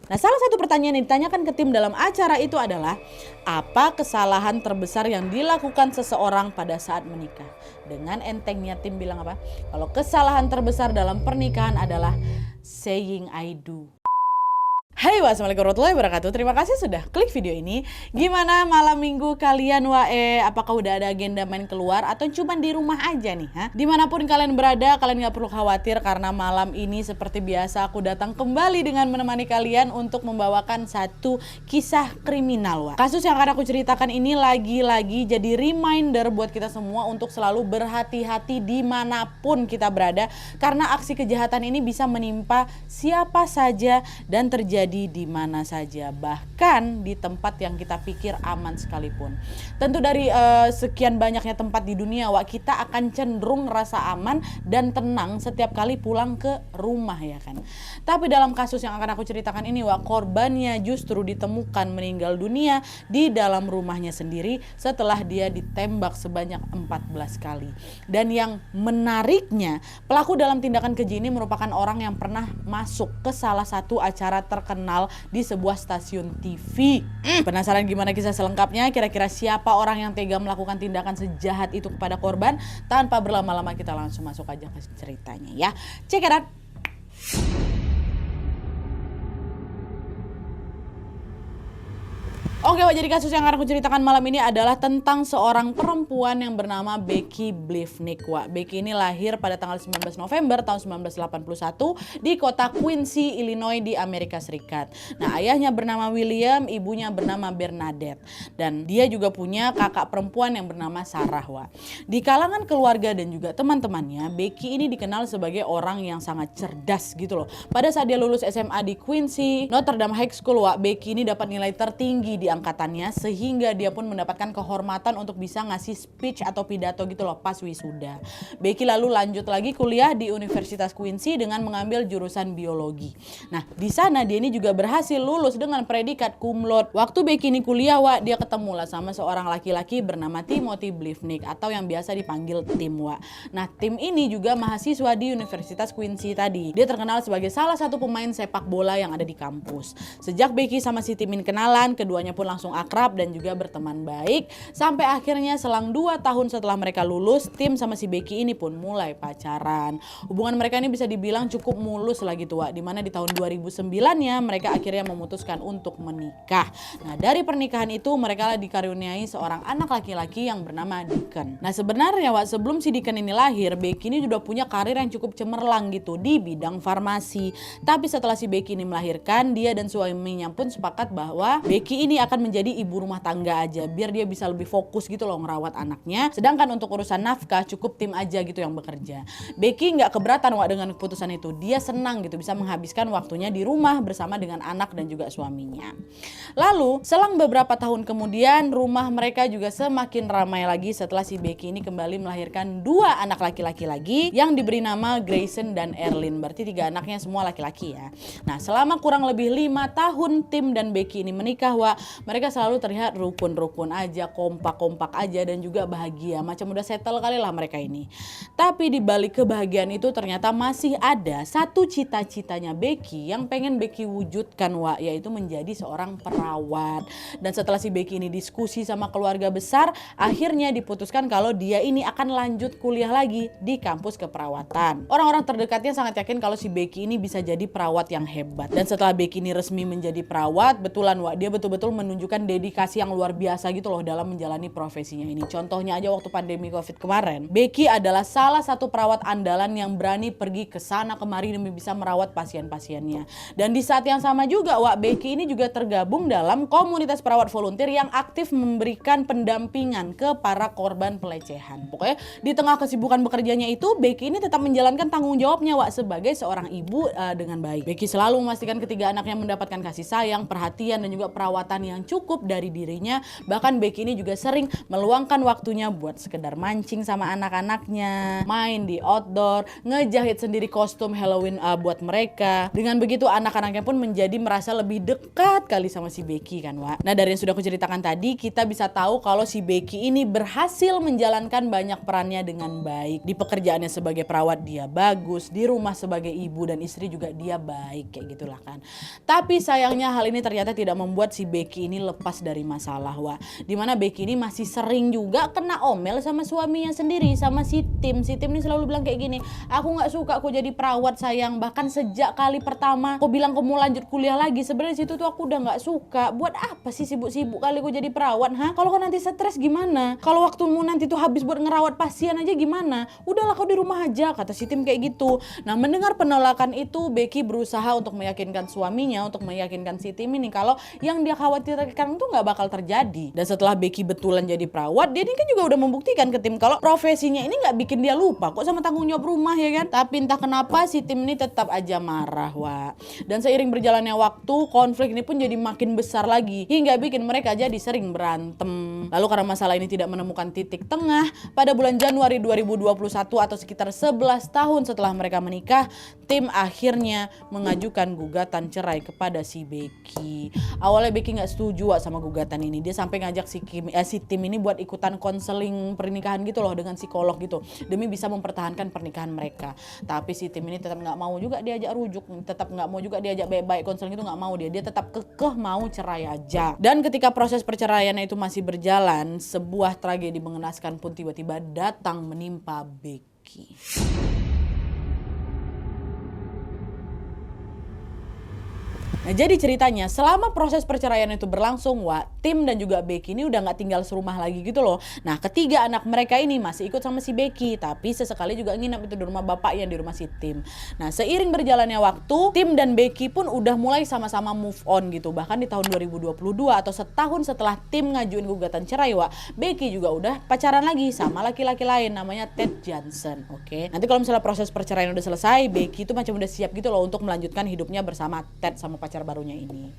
Nah, salah satu pertanyaan yang ditanyakan ke tim dalam acara itu adalah, apa kesalahan terbesar yang dilakukan seseorang pada saat menikah? Dengan entengnya tim bilang apa? Kalau kesalahan terbesar dalam pernikahan adalah saying I do. Hai, wassalamualaikum warahmatullahi wabarakatuh. Terima kasih sudah klik video ini. Gimana malam minggu kalian wae? Apakah udah ada agenda main keluar atau cuma di rumah aja nih? Dimanapun kalian berada, kalian gak perlu khawatir karena malam ini seperti biasa aku datang kembali dengan menemani kalian untuk membawakan satu kisah kriminal. Kasus yang akan aku ceritakan ini lagi-lagi jadi reminder buat kita semua untuk selalu berhati-hati dimanapun kita berada, karena aksi kejahatan ini bisa menimpa siapa saja dan terjadi di mana saja, bahkan di tempat yang kita pikir aman sekalipun. Tentu dari sekian banyaknya tempat di dunia, kita akan cenderung rasa aman dan tenang setiap kali pulang ke rumah, ya kan. Tapi dalam kasus yang akan aku ceritakan ini, korbannya justru ditemukan meninggal dunia di dalam rumahnya sendiri setelah dia ditembak sebanyak 14 kali. Dan yang menariknya, pelaku dalam tindakan keji ini merupakan orang yang pernah masuk ke salah satu acara terkenal di sebuah stasiun TV. Penasaran gimana kisah selengkapnya? Kira-kira siapa orang yang tega melakukan tindakan sejahat itu kepada korban? Tanpa berlama-lama kita langsung masuk aja ke ceritanya ya. Check it out. Oke, jadi kasus yang akan aku ceritakan malam ini adalah tentang seorang perempuan yang bernama Becky Blivnik. Becky ini lahir pada tanggal 19 November tahun 1981 di kota Quincy, Illinois di Amerika Serikat. Nah, ayahnya bernama William, ibunya bernama Bernadette. Dan dia juga punya kakak perempuan yang bernama Sarah. Di kalangan keluarga dan juga teman-temannya, Becky ini dikenal sebagai orang yang sangat cerdas gitu loh. Pada saat dia lulus SMA di Quincy Notre Dame High School, Becky ini dapat nilai tertinggi di angkatannya, sehingga dia pun mendapatkan kehormatan untuk bisa ngasih speech atau pidato gitu loh pas wisuda. Becky lalu lanjut lagi kuliah di Universitas Quincy dengan mengambil jurusan biologi. Nah, di sana dia ini juga berhasil lulus dengan predikat cum laude. Waktu Becky ini kuliah, dia ketemu lah sama seorang laki-laki bernama Timothy Blivnik atau yang biasa dipanggil Tim. Nah, Tim ini juga mahasiswa di Universitas Quincy tadi. Dia terkenal sebagai salah satu pemain sepak bola yang ada di kampus. Sejak Becky sama si Tim ini kenalan, keduanya pun langsung akrab dan juga berteman baik, sampai akhirnya selang 2 tahun setelah mereka lulus, Tim sama si Becky ini pun mulai pacaran. Hubungan mereka ini bisa dibilang cukup mulus lah gitu, dimana di tahun 2009-nya mereka akhirnya memutuskan untuk menikah. Nah, dari pernikahan itu mereka dikaruniai seorang anak laki-laki yang bernama Deacon. Nah, sebenarnya sebelum si Deacon ini lahir, Becky ini sudah punya karir yang cukup cemerlang gitu di bidang farmasi. Tapi setelah si Becky ini melahirkan, dia dan suaminya pun sepakat bahwa Becky ini akan menjadi ibu rumah tangga aja, biar dia bisa lebih fokus gitu loh ngerawat anaknya. Sedangkan untuk urusan nafkah cukup Tim aja gitu yang bekerja. Becky nggak keberatan dengan keputusan itu. Dia senang gitu bisa menghabiskan waktunya di rumah bersama dengan anak dan juga suaminya. Lalu selang beberapa tahun kemudian, rumah mereka juga semakin ramai lagi setelah si Becky ini kembali melahirkan 2 anak laki-laki lagi yang diberi nama Grayson dan Erlyn. Berarti 3 anaknya semua laki-laki ya. Nah, selama kurang lebih 5 tahun Tim dan Becky ini menikah, mereka selalu terlihat rukun-rukun aja, kompak-kompak aja, dan juga bahagia. Macam udah settle kali lah mereka ini. Tapi di balik kebahagiaan itu ternyata masih ada satu cita-citanya Becky yang pengen Becky wujudkan, yaitu menjadi seorang perawat. Dan setelah si Becky ini diskusi sama keluarga besar, akhirnya diputuskan kalau dia ini akan lanjut kuliah lagi di kampus keperawatan. Orang-orang terdekatnya sangat yakin kalau si Becky ini bisa jadi perawat yang hebat. Dan setelah Becky ini resmi menjadi perawat, betulan dia betul-betul menunjukkan dedikasi yang luar biasa gitu loh dalam menjalani profesinya ini. Contohnya aja waktu pandemi COVID kemarin, Becky adalah salah satu perawat andalan yang berani pergi ke sana kemari demi bisa merawat pasien-pasiennya. Dan di saat yang sama juga, Becky ini juga tergabung dalam komunitas perawat volunteer yang aktif memberikan pendampingan ke para korban pelecehan. Pokoknya di tengah kesibukan bekerjanya itu, Becky ini tetap menjalankan tanggung jawabnya sebagai seorang ibu dengan baik. Becky selalu memastikan ketiga anaknya mendapatkan kasih sayang, perhatian, dan juga perawatan yang cukup dari dirinya. Bahkan Becky ini juga sering meluangkan waktunya buat sekedar mancing sama anak-anaknya, main di outdoor, ngejahit sendiri kostum Halloween buat mereka. Dengan begitu anak-anaknya pun menjadi merasa lebih dekat kali sama si Becky kan, Wak. Nah, dari yang sudah aku ceritakan tadi, kita bisa tahu kalau si Becky ini berhasil menjalankan banyak perannya dengan baik. Di pekerjaannya sebagai perawat dia bagus, di rumah sebagai ibu dan istri juga dia baik, kayak gitulah kan. Tapi sayangnya hal ini ternyata tidak membuat si Becky ini lepas dari masalah, Wak. Dimana Becky ini masih sering juga kena omel sama suaminya sendiri, sama si Tim. Si Tim ini selalu bilang kayak gini, aku gak suka aku jadi perawat sayang, bahkan sejak kali pertama aku bilang aku mau lanjut kuliah lagi, sebenarnya situ tuh aku udah gak suka. Buat apa sih sibuk-sibuk kali aku jadi perawat, kalau kau nanti stres gimana? Kalau waktumu nanti tuh habis buat ngerawat pasien aja gimana? Udahlah kau di rumah aja, kata si Tim kayak gitu. Nah, mendengar penolakan itu, Becky berusaha untuk meyakinkan suaminya, untuk meyakinkan si Tim ini kalau yang dia khawatirkan itu gak bakal terjadi. Dan setelah Becky betulan jadi perawat, dia ini kan juga udah membuktikan ke Tim kalau profesinya ini gak bikin dia lupa kok sama tanggung jawab rumah, ya kan? Tapi entah kenapa si Tim ini tetap aja marah, Wak. Dan seiring berjalannya waktu, konflik ini pun jadi makin besar lagi, hingga bikin mereka jadi sering berantem. Lalu karena masalah ini tidak menemukan titik tengah, pada bulan Januari 2021 atau sekitar 11 tahun setelah mereka menikah, Tim akhirnya mengajukan gugatan cerai kepada si Becky. Awalnya Becky gak setuju sama gugatan ini. Dia sampai ngajak si Tim ini buat ikutan konseling pernikahan gitu loh, dengan psikolog gitu, demi bisa mempertahankan pernikahan mereka. Tapi si Tim ini tetap gak mau juga diajak rujuk, tetap gak mau juga diajak baik-baik konseling itu, gak mau dia tetap kekeh mau cerai aja. Dan ketika proses perceraiannya itu masih berjalan, sebuah tragedi mengenaskan pun tiba-tiba datang menimpa Becky. Nah, jadi ceritanya selama proses perceraian itu berlangsung, Wak, Tim dan juga Becky ini udah gak tinggal serumah lagi gitu loh. Nah, ketiga anak mereka ini masih ikut sama si Becky, tapi sesekali juga nginep itu di rumah bapaknya, di rumah si Tim. Nah, seiring berjalannya waktu, Tim dan Becky pun udah mulai sama-sama move on gitu. Bahkan di tahun 2022 atau setahun setelah Tim ngajuin gugatan cerai, Wak, Becky juga udah pacaran lagi sama laki-laki lain namanya Ted Johnson. Oke. Nanti kalau misalnya proses perceraian udah selesai, Becky itu macam udah siap gitu loh untuk melanjutkan hidupnya bersama Ted, sama pacar barunya ini.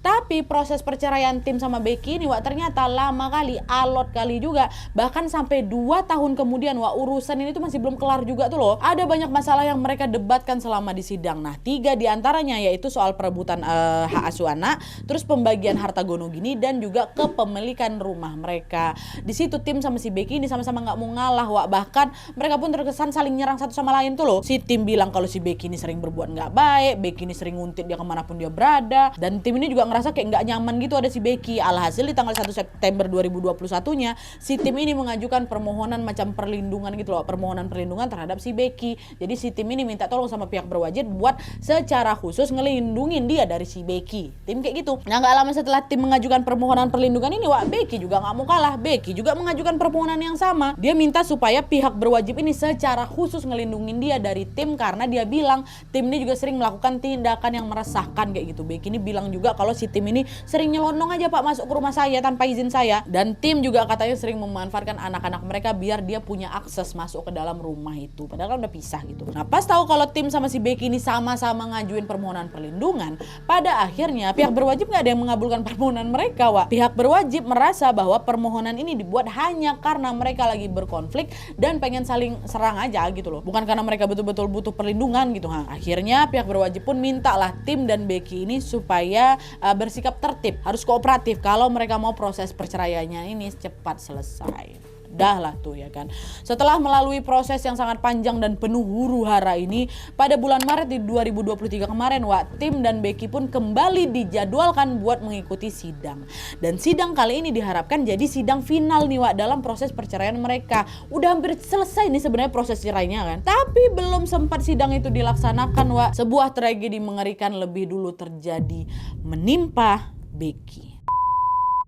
Tapi proses perceraian Tim sama Becky ini, Wak, ternyata lama kali, alot kali juga. Bahkan sampai 2 tahun kemudian, Wak, urusan ini tuh masih belum kelar juga tuh loh. Ada banyak masalah yang mereka debatkan selama di sidang. Nah, 3 diantaranya yaitu soal perebutan hak asuh anak, terus pembagian harta gono gini, dan juga kepemilikan rumah mereka. Di situ Tim sama si Becky ini sama-sama nggak mau ngalah, Wak. Bahkan mereka pun terkesan saling nyerang satu sama lain tuh loh. Si Tim bilang kalau si Becky ini sering berbuat nggak baik, Becky ini sering nguntit dia kemanapun dia berada, dan Tim ini juga ngerasa kayak nggak nyaman gitu ada si Becky. Alhasil di tanggal 1 September 2021-nya si Tim ini mengajukan permohonan macam perlindungan gitu loh, permohonan perlindungan terhadap si Becky. Jadi si Tim ini minta tolong sama pihak berwajib buat secara khusus ngelindungin dia dari si Becky. Tim kayak gitu. Nah, nggak lama setelah Tim mengajukan permohonan perlindungan ini, Wak, Becky juga nggak mau kalah. Becky juga mengajukan permohonan yang sama. Dia minta supaya pihak berwajib ini secara khusus ngelindungin dia dari Tim, karena dia bilang Tim ini juga sering melakukan tindakan yang meresahkan kayak gitu. Becky ini bilang juga kalau si Tim ini sering nyelonong aja, Pak, masuk ke rumah saya tanpa izin saya. Dan Tim juga katanya sering memanfaatkan anak-anak mereka biar dia punya akses masuk ke dalam rumah itu. Padahal kan udah pisah gitu. Nah, pas tahu kalau Tim sama si Becky ini sama-sama ngajuin permohonan perlindungan, pada akhirnya pihak berwajib nggak ada yang mengabulkan permohonan mereka, Wak. Pihak berwajib merasa bahwa permohonan ini dibuat hanya karena mereka lagi berkonflik dan pengen saling serang aja gitu loh. Bukan karena mereka betul-betul butuh perlindungan gitu. Nah, akhirnya pihak berwajib pun minta lah Tim dan Becky ini supaya bersikap tertib, harus kooperatif kalau mereka mau proses perceraiannya ini cepat selesai. Dah lah tuh, ya kan. Setelah melalui proses yang sangat panjang dan penuh huru-hara ini, pada bulan Maret di 2023 kemarin, Wak, Tim dan Becky pun kembali dijadwalkan buat mengikuti sidang. Dan sidang kali ini diharapkan jadi sidang final nih, Wak, dalam proses perceraian mereka. Udah hampir selesai nih sebenarnya proses cerainya kan. Tapi belum sempat sidang itu dilaksanakan, Wak, sebuah tragedi mengerikan lebih dulu terjadi, menimpa Becky.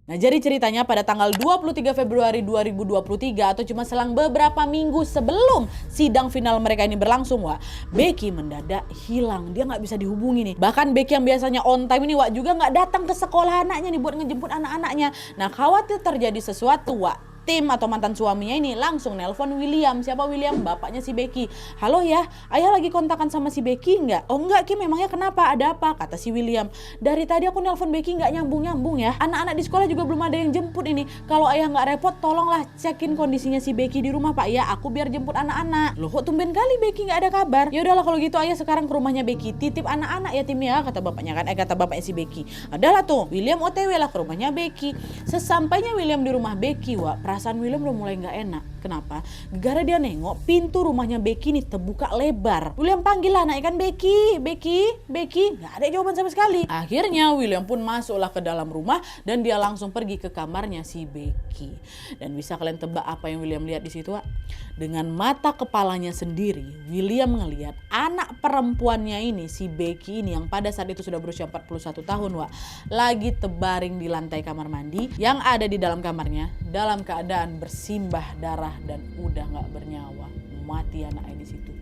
Nah, jadi ceritanya pada tanggal 23 Februari 2023 atau cuma selang beberapa minggu sebelum sidang final mereka ini berlangsung, Wak, Becky mendadak hilang. Dia nggak bisa dihubungi nih. Bahkan Becky yang biasanya on time ini, Wak, juga nggak datang ke sekolah anaknya nih buat ngejemput anak-anaknya. Nah, khawatir terjadi sesuatu, Wak, Tim atau mantan suaminya ini langsung nelpon William. Siapa William? Bapaknya si Becky. Halo ya, ayah lagi kontakan sama si Becky nggak? Oh enggak Kim, memangnya kenapa? Ada apa? Kata si William. Dari tadi aku nelpon Becky nggak nyambung-nyambung ya. Anak-anak di sekolah juga belum ada yang jemput ini. Kalau ayah nggak repot, tolonglah cekin kondisinya si Becky di rumah Pak ya. Aku biar jemput anak-anak. Loh kok tumben kali Becky nggak ada kabar? Ya udahlah kalau gitu ayah sekarang ke rumahnya Becky. Titip anak-anak ya Tim ya, kata bapaknya kan. Kata bapaknya si Becky. Adalah tuh, William OTW lah ke rumahnya Becky. Sesampainya William di rumah Becky, wah perasaan William udah mulai nggak enak. Kenapa? Gara dia nengok pintu rumahnya Becky nih terbuka lebar. William panggil lah anaknya kan, Becky. Nggak ada jawaban sama sekali. Akhirnya William pun masuklah ke dalam rumah dan dia langsung pergi ke kamarnya si Becky. Dan bisa kalian tebak apa yang William lihat di situ, Wak? Dengan mata kepalanya sendiri, William ngelihat anak perempuannya ini, si Becky ini yang pada saat itu sudah berusia 41 tahun, Wak, lagi terbaring di lantai kamar mandi yang ada di dalam kamarnya dalam keadaan bersimbah darah dan udah nggak bernyawa. Mati anaknya di situ.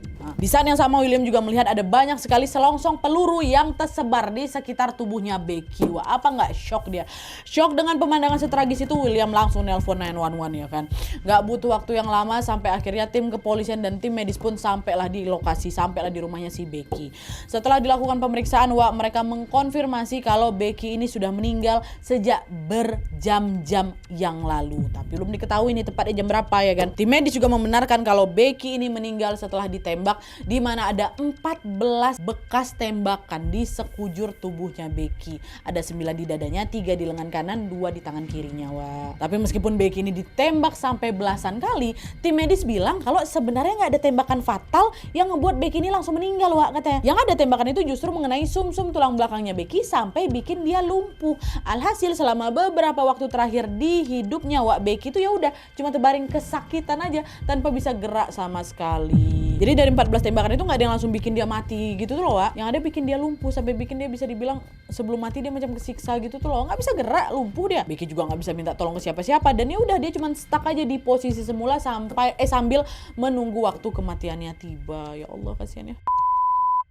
Di saat yang sama William juga melihat ada banyak sekali selongsong peluru yang tersebar di sekitar tubuhnya Becky. Wah, apa nggak shock dia? Shock dengan pemandangan setragis itu, William langsung nelpon 911 ya kan. Nggak butuh waktu yang lama sampai akhirnya tim kepolisian dan tim medis pun sampailah di lokasi, sampailah di rumahnya si Becky. Setelah dilakukan pemeriksaan, wah, mereka mengkonfirmasi kalau Becky ini sudah meninggal sejak berjam-jam yang lalu. Tapi belum diketahui nih tepatnya jam berapa ya kan. Tim medis juga membenarkan kalau Becky ini meninggal setelah ditembak, di mana ada 14 bekas tembakan di sekujur tubuhnya Becky. Ada 9 di dadanya, 3 di lengan kanan, 2 di tangan kirinya. Wah. Tapi meskipun Becky ini ditembak sampai belasan kali, tim medis bilang kalau sebenarnya nggak ada tembakan fatal yang ngebuat Becky ini langsung meninggal, Wak, katanya. Yang ada tembakan itu justru mengenai sumsum tulang belakangnya Becky sampai bikin dia lumpuh. Alhasil selama beberapa waktu terakhir di hidupnya, Wak, Becky itu ya udah cuma terbaring kesakitan aja tanpa bisa gerak sama sekali. Jadi dari 14 tembakan itu nggak ada yang langsung bikin dia mati gitu tuh loh, Wak. Yang ada bikin dia lumpuh sampai bikin dia bisa dibilang sebelum mati dia macam kesiksa gitu tuh loh. Nggak bisa gerak, lumpuh dia. Becky juga nggak bisa minta tolong ke siapa-siapa dan ya udah dia cuma stuck aja di posisi semula sambil menunggu waktu kematiannya tiba. Ya Allah, kasihan ya.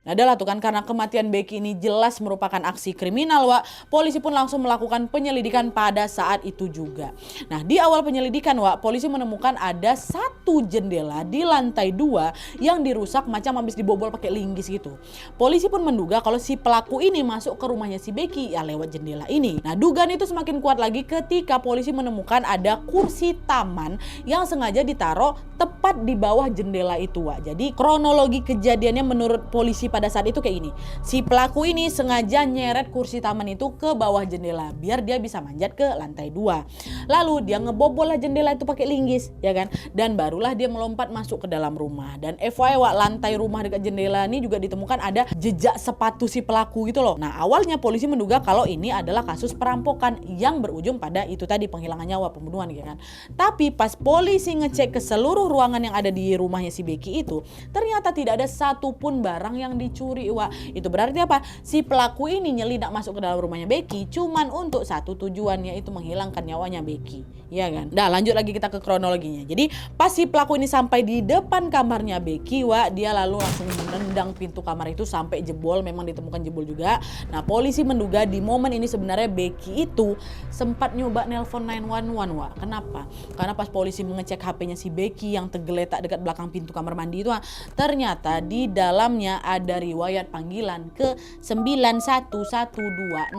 Nah adalah tuh kan, karena kematian Becky ini jelas merupakan aksi kriminal, Wak, polisi pun langsung melakukan penyelidikan pada saat itu juga. Nah di awal penyelidikan, Wak, polisi menemukan ada satu jendela di lantai 2 yang dirusak macam habis dibobol pakai linggis gitu. Polisi pun menduga kalau si pelaku ini masuk ke rumahnya si Becky ya lewat jendela ini. Nah dugaan itu semakin kuat lagi ketika polisi menemukan ada kursi taman yang sengaja ditaruh tepat di bawah jendela itu, Wak. Jadi kronologi kejadiannya menurut polisi pada saat itu kayak gini. Si pelaku ini sengaja nyeret kursi taman itu ke bawah jendela biar dia bisa manjat ke lantai 2. Lalu dia ngebobol lah jendela itu pakai linggis, ya kan? Dan barulah dia melompat masuk ke dalam rumah. Dan FYI, Wak, lantai rumah dekat jendela ini juga ditemukan ada jejak sepatu si pelaku gitu loh. Nah awalnya polisi menduga kalau ini adalah kasus perampokan yang berujung pada itu tadi, penghilangan nyawa, pembunuhan, ya kan? Tapi pas polisi ngecek ke seluruh ruangan yang ada di rumahnya si Becky itu, ternyata tidak ada satupun barang yang dicuri, Wak. Itu berarti apa? Si pelaku ini nyelinap masuk ke dalam rumahnya Becky cuman untuk satu tujuan, yaitu menghilangkan nyawanya Becky, ya kan? Nah lanjut lagi kita ke kronologinya. Jadi pas si pelaku ini sampai di depan kamarnya Becky, Wak, dia lalu langsung menendang pintu kamar itu sampai jebol. Memang ditemukan jebol juga. Nah polisi menduga di momen ini sebenarnya Becky itu sempat nyoba nelpon 911, Wak. Kenapa? Karena pas polisi mengecek HP-nya si Becky yang tergeletak dekat belakang pintu kamar mandi itu, Wak, ternyata di dalamnya ada riwayat panggilan ke 91126.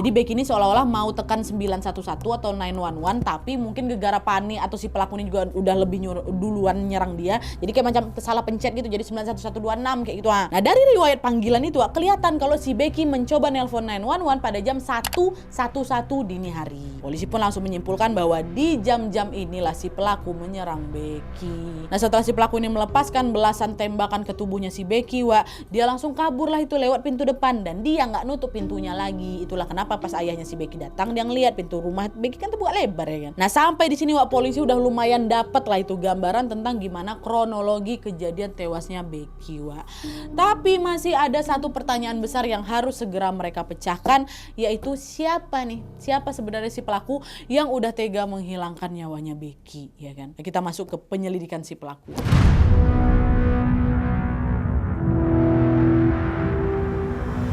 Jadi Becky ini seolah-olah mau tekan 911 atau 911, tapi mungkin gegara panik atau si pelaku ini juga udah lebih duluan nyerang dia. Jadi kayak macam salah pencet gitu, jadi 91126 kayak gitu. Nah dari riwayat panggilan itu, kelihatan kalau si Becky mencoba nelpon 911 pada jam 1.11 dini hari. Polisi pun langsung menyimpulkan bahwa di jam-jam inilah si pelaku menyerang Becky. Nah setelah si pelaku ini melepaskan belasan tembakan ke tubuhnya si Becky, Wak, dia langsung kabur lah itu lewat pintu depan dan dia nggak nutup pintunya lagi. Itulah kenapa pas ayahnya si Becky datang dia ngeliat pintu rumah Becky kan terbuka lebar, ya kan. Nah sampai di sini, Wak, polisi udah lumayan dapet lah itu gambaran tentang gimana kronologi kejadian tewasnya Becky, Wak. Tapi masih ada satu pertanyaan besar yang harus segera mereka pecahkan, yaitu siapa nih? Siapa sebenarnya si pelaku yang udah tega menghilangkan nyawanya Becky, ya kan? Nah, kita masuk ke penyelidikan si pelaku.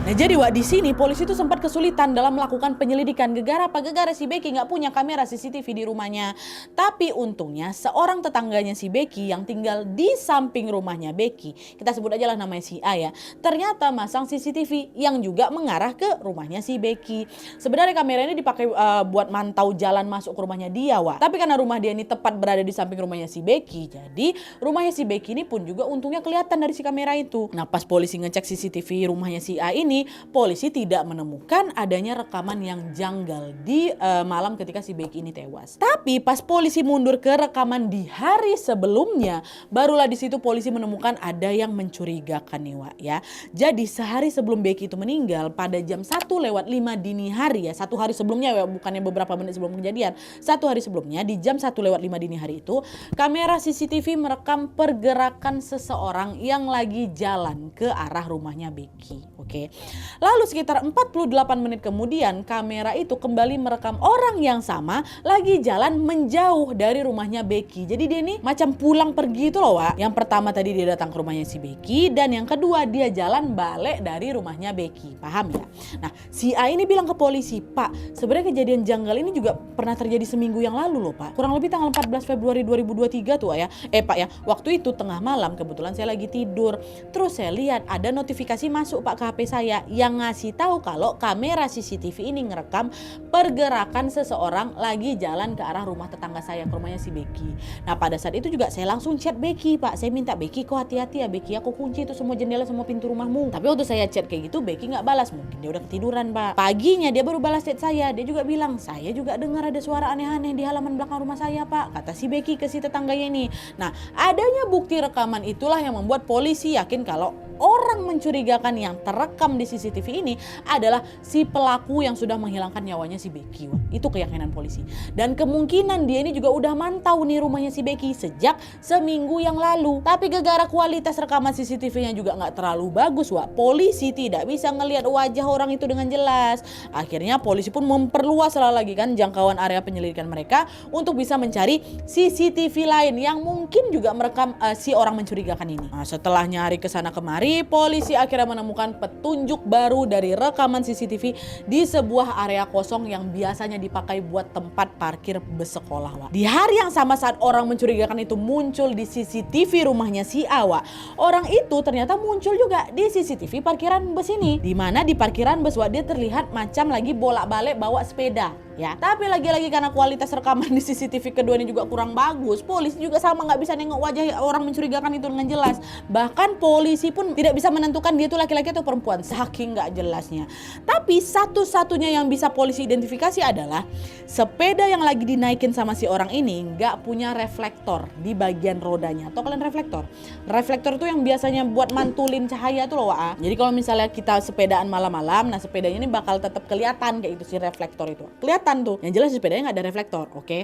Nah Nah, jadi Wak, di sini polisi tuh sempat kesulitan dalam melakukan penyelidikan. Gegara apa? Gegara si Becky nggak punya kamera CCTV di rumahnya. Tapi untungnya seorang tetangganya si Becky yang tinggal di samping rumahnya Becky, kita sebut aja lah namanya si A ya, ternyata masang CCTV yang juga mengarah ke rumahnya si Becky. Sebenarnya kamera ini dipakai buat mantau jalan masuk ke rumahnya dia, Wak. Tapi karena rumah dia ini tepat berada di samping rumahnya si Becky, jadi rumahnya si Becky ini pun juga untungnya kelihatan dari si kamera itu. Nah, pas polisi ngecek CCTV rumahnya si A ini, polisi tidak menemukan adanya rekaman yang janggal di malam ketika si Becky ini tewas. Tapi pas polisi mundur ke rekaman di hari sebelumnya, barulah di situ polisi menemukan ada yang mencurigakan nih, Wak, ya. Jadi sehari sebelum Becky itu meninggal pada jam 1:05 dini hari ya, satu hari sebelumnya ya, bukannya beberapa menit sebelum kejadian, satu hari sebelumnya di jam 1:05 dini hari itu, kamera CCTV merekam pergerakan seseorang yang lagi jalan ke arah rumahnya Becky. Oke. Lalu sekitar 48 menit kemudian kamera itu kembali merekam orang yang sama lagi jalan menjauh dari rumahnya Becky. Jadi dia ini macam pulang pergi itu loh, Wak. Yang pertama tadi dia datang ke rumahnya si Becky, dan yang kedua dia jalan balik dari rumahnya Becky. Paham ya? Nah, si A ini bilang ke polisi, "Pak, sebenarnya kejadian janggal ini juga pernah terjadi seminggu yang lalu loh, Pak. Kurang lebih tanggal 14 Februari 2023 tuh ya. Pak ya, waktu itu tengah malam kebetulan saya lagi tidur. Terus saya lihat ada notifikasi masuk Pak ke HP saya yang ngasih tahu kalau kamera CCTV ini ngerekam pergerakan seseorang lagi jalan ke arah rumah tetangga saya, ke rumahnya si Becky." Nah, pada saat itu juga saya langsung chat Becky, "Pak, saya minta Becky kok hati-hati ya Becky, aku kunci itu semua jendela, semua pintu rumahmu." Tapi waktu saya chat kayak gitu Becky nggak balas, mungkin dia udah ketiduran, Pak. Paginya dia baru balas chat saya, dia juga bilang, "Saya juga dengar ada suara aneh-aneh di halaman belakang rumah saya, Pak," kata si Becky ke si tetangganya ini. Nah, adanya bukti rekaman itulah yang membuat polisi yakin kalau orang mencurigakan yang terekam di CCTV ini adalah si pelaku yang sudah menghilangkan nyawanya si Becky. Wah, itu keyakinan polisi. Dan kemungkinan dia ini juga udah mantau nih rumahnya si Becky sejak seminggu yang lalu. Tapi gara-gara kualitas rekaman CCTV-nya juga nggak terlalu bagus, Wah, polisi tidak bisa ngelihat wajah orang itu dengan jelas. Akhirnya polisi pun memperluas lagi kan jangkauan area penyelidikan mereka untuk bisa mencari CCTV lain yang mungkin juga merekam si orang mencurigakan ini. Nah, setelah nyari kesana kemari, polisi akhirnya menemukan petunjuk baru dari rekaman CCTV di sebuah area kosong yang biasanya dipakai buat tempat parkir bus sekolah, Wak. Di hari yang sama saat orang mencurigakan itu muncul di CCTV rumahnya si A, Wak, orang itu ternyata muncul juga di CCTV parkiran bus ini. Di mana di parkiran bus, Wak, dia terlihat macam lagi bolak-balik bawa sepeda. Ya, tapi lagi-lagi karena kualitas rekaman di CCTV kedua ini juga kurang bagus, polisi juga sama nggak bisa nengok wajah orang mencurigakan itu dengan jelas. Bahkan polisi pun tidak bisa menentukan dia itu laki-laki atau perempuan, saking nggak jelasnya. Tapi satu-satunya yang bisa polisi identifikasi adalah sepeda yang lagi dinaikin sama si orang ini nggak punya reflektor di bagian rodanya. Atau kalian reflektor? Reflektor itu yang biasanya buat mantulin cahaya tuh loh, Wak. Jadi kalau misalnya kita sepedaan malam-malam, nah sepedanya ini bakal tetap kelihatan kayak itu si reflektor itu. Kelihatan tuh, yang jelas sepedanya nggak ada reflektor, oke?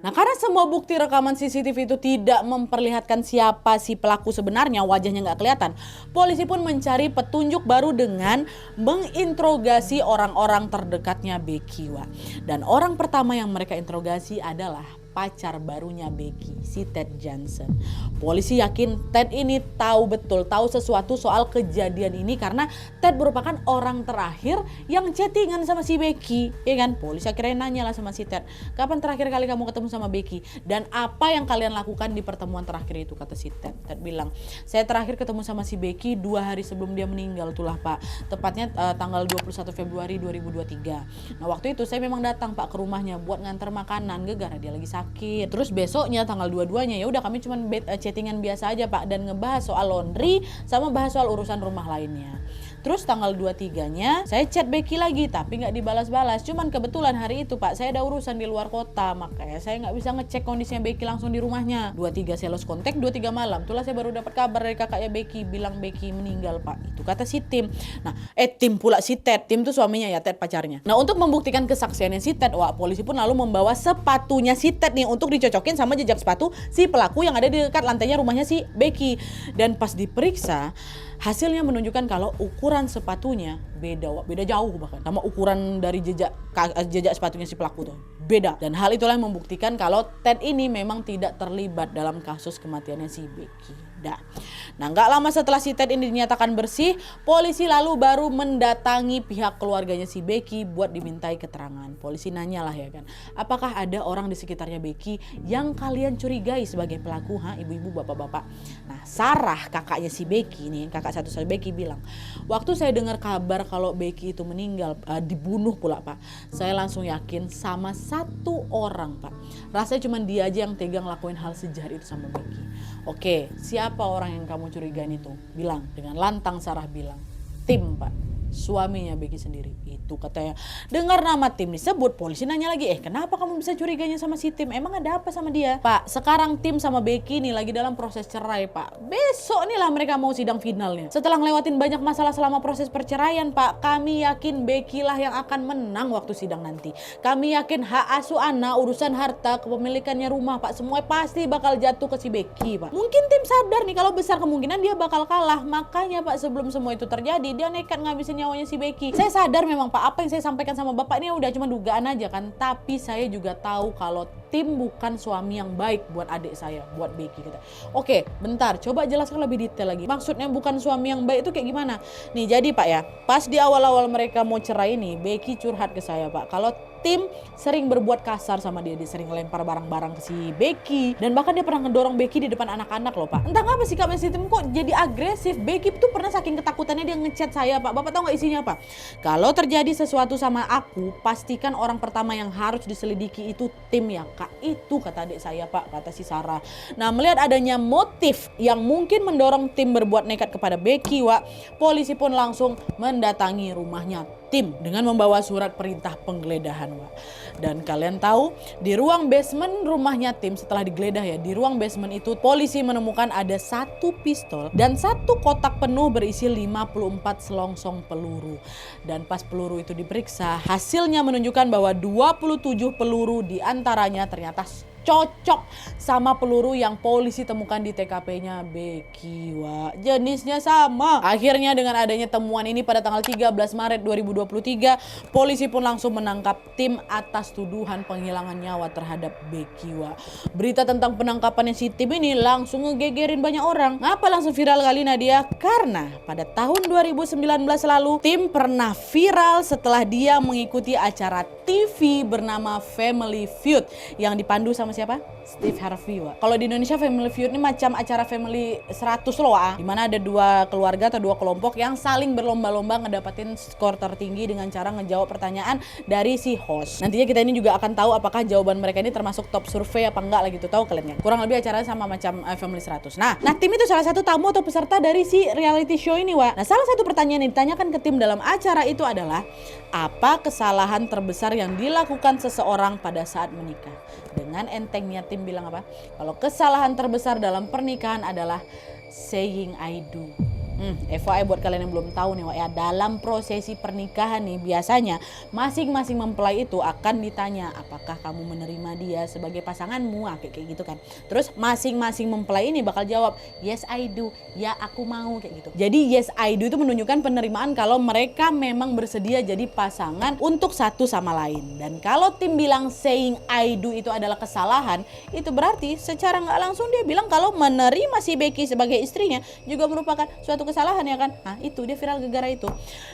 Nah, karena semua bukti rekaman CCTV itu tidak memperlihatkan siapa si pelaku sebenarnya, wajahnya nggak kelihatan, polisi pun mencari petunjuk baru dengan menginterogasi orang-orang terdekatnya Becky, Wak. Dan orang pertama yang mereka interogasi adalah pacar barunya Becky, si Ted Johnson. Polisi yakin Ted ini tahu sesuatu soal kejadian ini karena Ted merupakan orang terakhir yang chattingan sama si Becky, ya kan? Polisi akhirnya nanya lah sama si Ted, "Kapan terakhir kali kamu ketemu sama Becky? Dan apa yang kalian lakukan di pertemuan terakhir itu?" Kata si Ted. Ted bilang, "Saya terakhir ketemu sama si Becky 2 hari sebelum dia meninggal tulah, Pak. Tepatnya tanggal 21 Februari 2023. Nah, waktu itu saya memang datang, Pak, ke rumahnya buat nganter makanan gara-gara dia lagi sakit. Terus besoknya tanggal 22-nya ya udah kami cuma chattingan biasa aja, Pak, dan ngebahas soal laundry sama bahas soal urusan rumah lainnya. Terus tanggal 23-nya saya chat Becky lagi tapi nggak dibalas-balas. Cuman kebetulan hari itu, Pak, saya ada urusan di luar kota, makanya saya nggak bisa ngecek kondisinya Becky langsung di rumahnya. 23 saya lost contact, 23 malam. Itulah saya baru dapat kabar dari kakaknya Becky bilang Becky meninggal, Pak." Itu kata si Tim. Nah, Tim pula si Ted. Tim itu suaminya ya, Ted pacarnya. Nah, untuk membuktikan kesaksiannya si Ted, Wak, polisi pun lalu membawa sepatunya si Ted nih untuk dicocokin sama jejak sepatu si pelaku yang ada di dekat lantainya rumahnya si Becky. Dan pas diperiksa, hasilnya menunjukkan kalau ukuran sepatunya beda, Wak. Beda jauh bahkan sama ukuran dari jejak sepatunya si pelaku tuh. Beda. Dan hal itulah yang membuktikan kalau Ted ini memang tidak terlibat dalam kasus kematiannya si Becky. Dah. Nah, nggak lama setelah si Ted ini dinyatakan bersih, polisi lalu baru mendatangi pihak keluarganya si Becky buat dimintai keterangan. Polisi nanya lah ya kan, apakah ada orang di sekitarnya Becky yang kalian curigai sebagai pelaku, ibu-ibu, bapak-bapak. Nah, Sarah, kakaknya si Becky nih, kakak satu-satunya Becky bilang, waktu saya dengar kabar kalau Becky itu meninggal, dibunuh pula Pak, saya langsung yakin sama satu orang Pak. Rasanya cuma dia aja yang tega ngelakuin hal sejahat itu sama Becky. Oke, siapa orang yang kamu curigain itu? Bilang, dengan lantang Sarah bilang, Tim Pak, suaminya Becky sendiri. Itu katanya. Dengar nama Tim disebut, polisi nanya lagi, kenapa kamu bisa curiganya sama si Tim? Emang ada apa sama dia? Pak, sekarang Tim sama Becky nih lagi dalam proses cerai Pak. Besok nih lah mereka mau sidang finalnya. Setelah ngelewatin banyak masalah selama proses perceraian Pak, kami yakin Becky lah yang akan menang waktu sidang nanti. Kami yakin hak asuh anak, urusan harta, kepemilikannya rumah Pak, semua pasti bakal jatuh ke si Becky Pak. Mungkin Tim sadar nih kalau besar kemungkinan dia bakal kalah. Makanya Pak, sebelum semua itu terjadi, dia nekat ngabisin nyawanya si Becky. Saya sadar memang Pak, apa yang saya sampaikan sama Bapak ini udah cuma dugaan aja kan. Tapi saya juga tahu kalau Tim bukan suami yang baik buat adik saya, buat Becky kata. Oke, bentar, coba jelaskan lebih detail lagi. Maksudnya bukan suami yang baik itu kayak gimana? Nih jadi Pak ya, pas di awal-awal mereka mau cerai nih, Becky curhat ke saya Pak, kalau Tim sering berbuat kasar sama dia sering lempar barang-barang ke si Becky, dan bahkan dia pernah ngedorong Becky di depan anak-anak loh Pak. Entah ngapa sikapnya si Tim kok jadi agresif. Becky tuh pernah saking ketakutannya dia ngechat saya Pak. Bapak tahu nggak isinya apa? Kalau terjadi sesuatu sama aku, pastikan orang pertama yang harus diselidiki itu Tim ya Kak. Itu kata adik saya Pak, kata si Sarah. Nah, melihat adanya motif yang mungkin mendorong Tim berbuat nekat kepada Becky Wak, polisi pun langsung mendatangi rumahnya Tim dengan membawa surat perintah penggeledahan Wak. Dan kalian tahu di ruang basement rumahnya Tim setelah digeledah ya, di ruang basement itu polisi menemukan ada satu pistol dan satu kotak penuh berisi 54 selongsong peluru. Dan pas peluru itu diperiksa, hasilnya menunjukkan bahwa 27 peluru diantaranya ternyata cocok sama peluru yang polisi temukan di TKP-nya Becky Wak. Jenisnya sama. Akhirnya dengan adanya temuan ini pada tanggal 13 Maret 2023, polisi pun langsung menangkap Tim atas tuduhan penghilangan nyawa terhadap Becky Wak. Berita tentang penangkapannya si Tim ini langsung ngegegerin banyak orang. Ngapa langsung viral kali Nadia? Karena pada tahun 2019 lalu Tim pernah viral setelah dia mengikuti acara TV bernama Family Feud yang dipandu sama siapa? Steve Harvey Wak. Kalau di Indonesia Family Feud ini macam acara Family 100 loh Wak. Dimana ada dua keluarga atau dua kelompok yang saling berlomba-lomba ngedapatin skor tertinggi dengan cara ngejawab pertanyaan dari si host. Nantinya kita ini juga akan tahu apakah jawaban mereka ini termasuk top survei apa enggak lah gitu. Tahu kalian kan? Kurang lebih acaranya sama macam Family 100. Nah Tim itu salah satu tamu atau peserta dari si reality show ini Wak. Nah salah satu pertanyaan yang ditanyakan ke Tim dalam acara itu adalah, apa kesalahan terbesar yang dilakukan seseorang pada saat menikah? Dengan entengnya Tim bilang apa? Kalau kesalahan terbesar dalam pernikahan adalah saying I do. FYI buat kalian yang belum tahu nih Wak ya, dalam prosesi pernikahan nih biasanya masing-masing mempelai itu akan ditanya apakah kamu menerima dia sebagai pasanganmu, kayak gitu kan. Terus masing-masing mempelai ini bakal jawab yes I do, ya aku mau, kayak gitu. Jadi yes I do itu menunjukkan penerimaan kalau mereka memang bersedia jadi pasangan untuk satu sama lain. Dan kalau Tim bilang saying I do itu adalah kesalahan, itu berarti secara nggak langsung dia bilang kalau menerima si Becky sebagai istrinya juga merupakan suatu kesalahan ya kan. Nah itu dia viral gara-gara itu.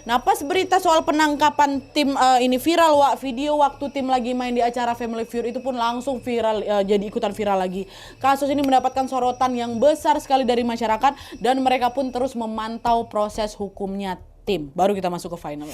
Nah pas berita soal penangkapan Tim ini viral Wak, video waktu Tim lagi main di acara Family Feud itu pun langsung viral, jadi ikutan viral lagi. Kasus ini mendapatkan sorotan yang besar sekali dari masyarakat dan mereka pun terus memantau proses hukumnya Tim. Baru kita masuk ke final.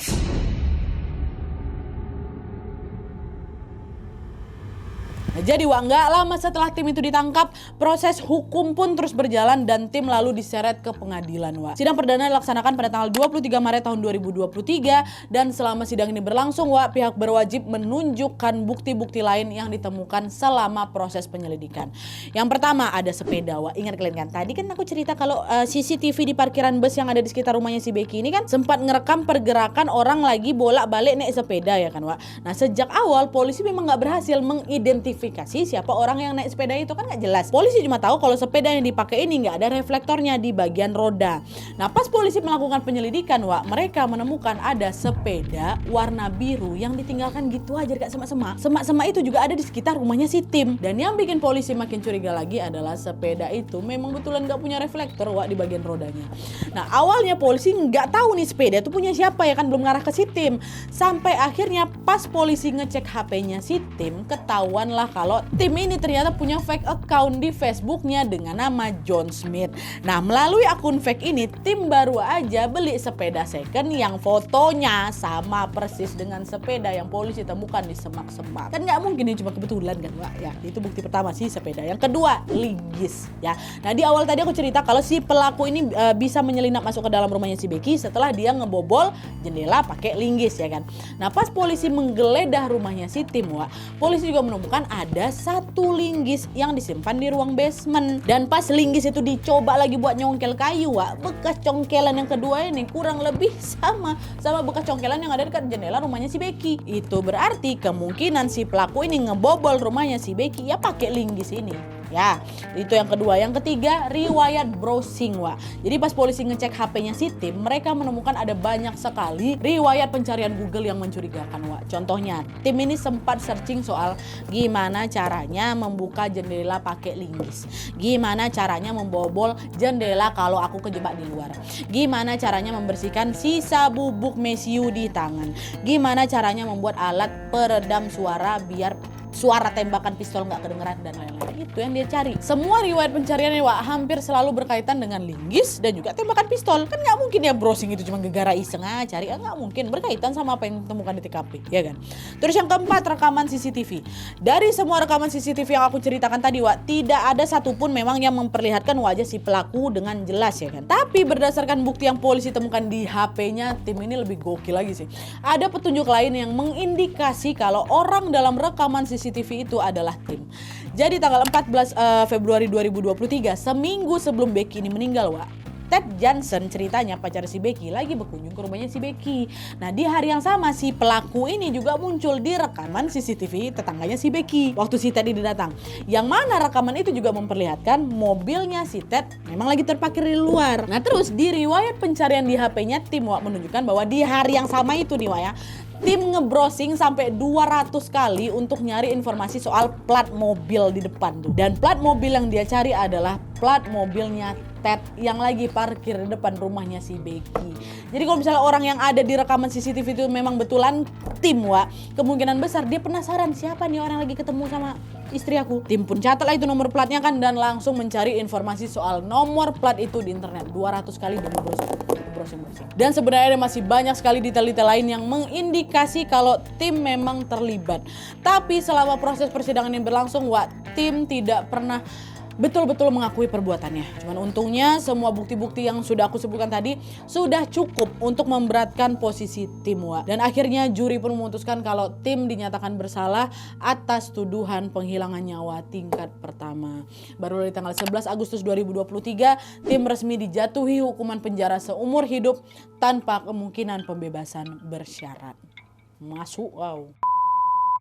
Jadi Wak, nggak lama setelah Tim itu ditangkap, proses hukum pun terus berjalan dan Tim lalu diseret ke pengadilan Wak. Sidang perdana dilaksanakan pada tanggal 23 Maret tahun 2023 dan selama sidang ini berlangsung Wak, pihak berwajib menunjukkan bukti-bukti lain yang ditemukan selama proses penyelidikan. Yang pertama ada sepeda Wak. Ingat kalian kan, tadi kan aku cerita kalau CCTV di parkiran bus yang ada di sekitar rumahnya si Becky ini kan sempat ngerekam pergerakan orang lagi bolak-balik naik sepeda ya kan Wak. Nah sejak awal polisi memang nggak berhasil mengidentifikasi mengidentifikasi siapa orang yang naik sepeda itu, kan nggak jelas. Polisi cuma tahu kalau sepeda yang dipakai ini nggak ada reflektornya di bagian roda. Nah pas polisi melakukan penyelidikan, mereka menemukan ada sepeda warna biru yang ditinggalkan gitu aja dekat semak-semak. Semak-semak itu juga ada di sekitar rumahnya si Tim. Dan yang bikin polisi makin curiga lagi adalah sepeda itu memang betulan nggak punya reflektor di bagian rodanya. Nah awalnya polisi nggak tahu nih sepeda itu punya siapa ya kan, belum ngarah ke si Tim. Sampai akhirnya pas polisi ngecek HP-nya si Tim, ketahuan lah kalau Tim ini ternyata punya fake account di Facebooknya dengan nama John Smith. Nah melalui akun fake ini Tim baru aja beli sepeda second yang fotonya sama persis dengan sepeda yang polisi temukan di semak-semak. Kan nggak mungkin ini cuma kebetulan kan Wak ya. Itu bukti pertama sih sepeda. Yang kedua linggis ya. Nah di awal tadi aku cerita kalau si pelaku ini bisa menyelinap masuk ke dalam rumahnya si Becky setelah dia ngebobol jendela pakai linggis ya kan. Nah pas polisi menggeledah rumahnya si Tim, polisi juga menemukan ada satu linggis yang disimpan di ruang basement. Dan pas linggis itu dicoba lagi buat nyongkel kayu, bekas congkelan yang kedua ini kurang lebih sama bekas congkelan yang ada dekat jendela rumahnya si Becky. Itu berarti kemungkinan si pelaku ini ngebobol rumahnya si Becky ya pakai linggis ini. Ya, itu yang kedua. Yang ketiga, riwayat browsing, Jadi pas polisi ngecek HP-nya si Tim, mereka menemukan ada banyak sekali riwayat pencarian Google yang mencurigakan, Contohnya, Tim ini sempat searching soal gimana caranya membuka jendela pakai linggis. Gimana caranya membobol jendela kalau aku kejebak di luar. Gimana caranya membersihkan sisa bubuk mesiu di tangan. Gimana caranya membuat alat peredam suara biar suara tembakan pistol nggak kedengeran dan lain-lain. Itu yang dia cari. Semua riwayat pencariannya hampir selalu berkaitan dengan linggis dan juga tembakan pistol. Kan nggak mungkin ya browsing itu cuma gegara iseng cari, nggak mungkin. Berkaitan sama apa yang ditemukan di TKP, ya kan. Terus yang keempat, rekaman CCTV. Dari semua rekaman CCTV yang aku ceritakan tadi, tidak ada satupun memang yang memperlihatkan wajah si pelaku dengan jelas ya kan. Tapi berdasarkan bukti yang polisi temukan di HP-nya Tim ini lebih gokil lagi sih. Ada petunjuk lain yang mengindikasi kalau orang dalam rekaman CCTV itu adalah Tim. Jadi tanggal 14 Februari 2023, seminggu sebelum Becky ini meninggal, Ted Johnson ceritanya pacar si Becky lagi berkunjung ke rumahnya si Becky. Nah di hari yang sama si pelaku ini juga muncul di rekaman CCTV tetangganya si Becky waktu si Ted ini datang. Yang mana rekaman itu juga memperlihatkan mobilnya si Ted memang lagi terparkir di luar. Nah terus di riwayat pencarian di HP-nya Tim menunjukkan bahwa di hari yang sama itu nih Tim ngebrowsing sampai 200 kali untuk nyari informasi soal plat mobil di depan tuh. Dan plat mobil yang dia cari adalah plat mobilnya Ted yang lagi parkir di depan rumahnya si Becky. Jadi kalau misalnya orang yang ada di rekaman CCTV itu memang betulan Tim, kemungkinan besar dia penasaran siapa nih orang lagi ketemu sama istri aku. Tim pun catatlah itu nomor platnya kan dan langsung mencari informasi soal nomor plat itu di internet. 200 kali dia browsing. Dan sebenarnya ada masih banyak sekali detail-detail lain yang mengindikasi kalau Tim memang terlibat. Tapi selama proses persidangan ini berlangsung, Tim tidak pernah betul-betul mengakui perbuatannya. Cuman untungnya semua bukti-bukti yang sudah aku sebutkan tadi sudah cukup untuk memberatkan posisi Tim, Dan akhirnya juri pun memutuskan kalau Tim dinyatakan bersalah atas tuduhan penghilangan nyawa tingkat pertama. Baru dari tanggal 11 Agustus 2023, Tim resmi dijatuhi hukuman penjara seumur hidup tanpa kemungkinan pembebasan bersyarat. Masuk,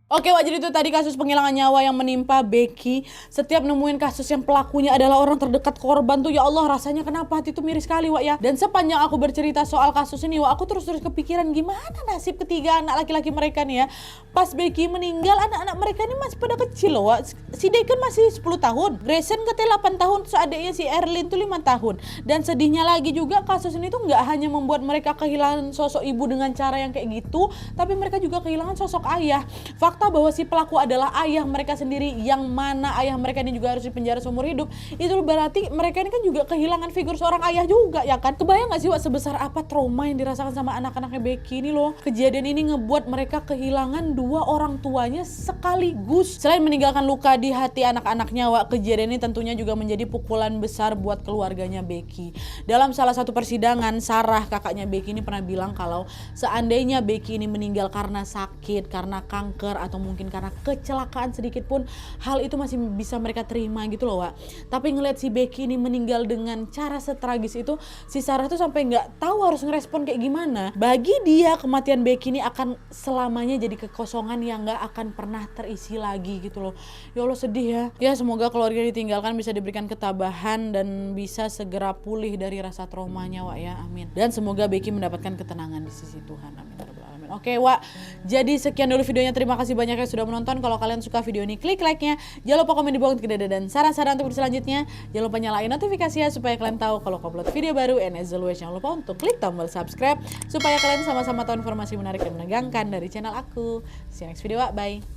Oke, jadi itu tadi kasus penghilangan nyawa yang menimpa Becky. Setiap nemuin kasus yang pelakunya adalah orang terdekat korban tuh, ya Allah rasanya kenapa hati itu miris sekali, ya. Dan sepanjang aku bercerita soal kasus ini, aku terus kepikiran gimana nasib ketiga anak laki-laki mereka nih ya. Pas Becky meninggal, anak-anak mereka ini masih pada kecil loh, Si Deacon masih 10 tahun, Grayson katanya 8 tahun, terus adiknya si Erlyn tuh 5 tahun. Dan sedihnya lagi juga kasus ini tuh nggak hanya membuat mereka kehilangan sosok ibu dengan cara yang kayak gitu, tapi mereka juga kehilangan sosok ayah. Fakta bahwa si pelaku adalah ayah mereka sendiri, yang mana ayah mereka ini juga harus dipenjara seumur hidup, itu berarti mereka ini kan juga kehilangan figur seorang ayah juga ya kan. Kebayang gak sih sebesar apa trauma yang dirasakan sama anak-anaknya Becky ini loh. Kejadian ini ngebuat mereka kehilangan dua orang tuanya sekaligus. Selain meninggalkan luka di hati anak-anaknya, kejadian ini tentunya juga menjadi pukulan besar buat keluarganya Becky. Dalam salah satu persidangan, Sarah kakaknya Becky ini pernah bilang kalau seandainya Becky ini meninggal karena sakit, karena kanker, atau mungkin karena kecelakaan sedikit pun, hal itu masih bisa mereka terima gitu loh, Tapi ngelihat si Becky ini meninggal dengan cara setragis itu, si Sarah tuh sampai nggak tahu harus ngerespon kayak gimana. Bagi dia kematian Becky ini akan selamanya jadi kekosongan kekosongan yang gak akan pernah terisi lagi gitu loh. Ya Allah sedih ya. Ya semoga keluarga ditinggalkan bisa diberikan ketabahan dan bisa segera pulih dari rasa traumanya Wak ya, amin. Dan semoga Becky mendapatkan ketenangan di sisi Tuhan, amin. Oke Wak, jadi sekian dulu videonya. Terima kasih banyak yang sudah menonton. Kalau kalian suka video ini, klik like-nya. Jangan lupa komen di bawah untuk ide dan saran-saran untuk video selanjutnya. Jangan lupa nyalain notifikasinya supaya kalian tahu kalau aku upload video baru. And as always, jangan lupa untuk klik tombol subscribe supaya kalian sama-sama tahu informasi menarik dan menegangkan dari channel aku. See you next video Wak, bye.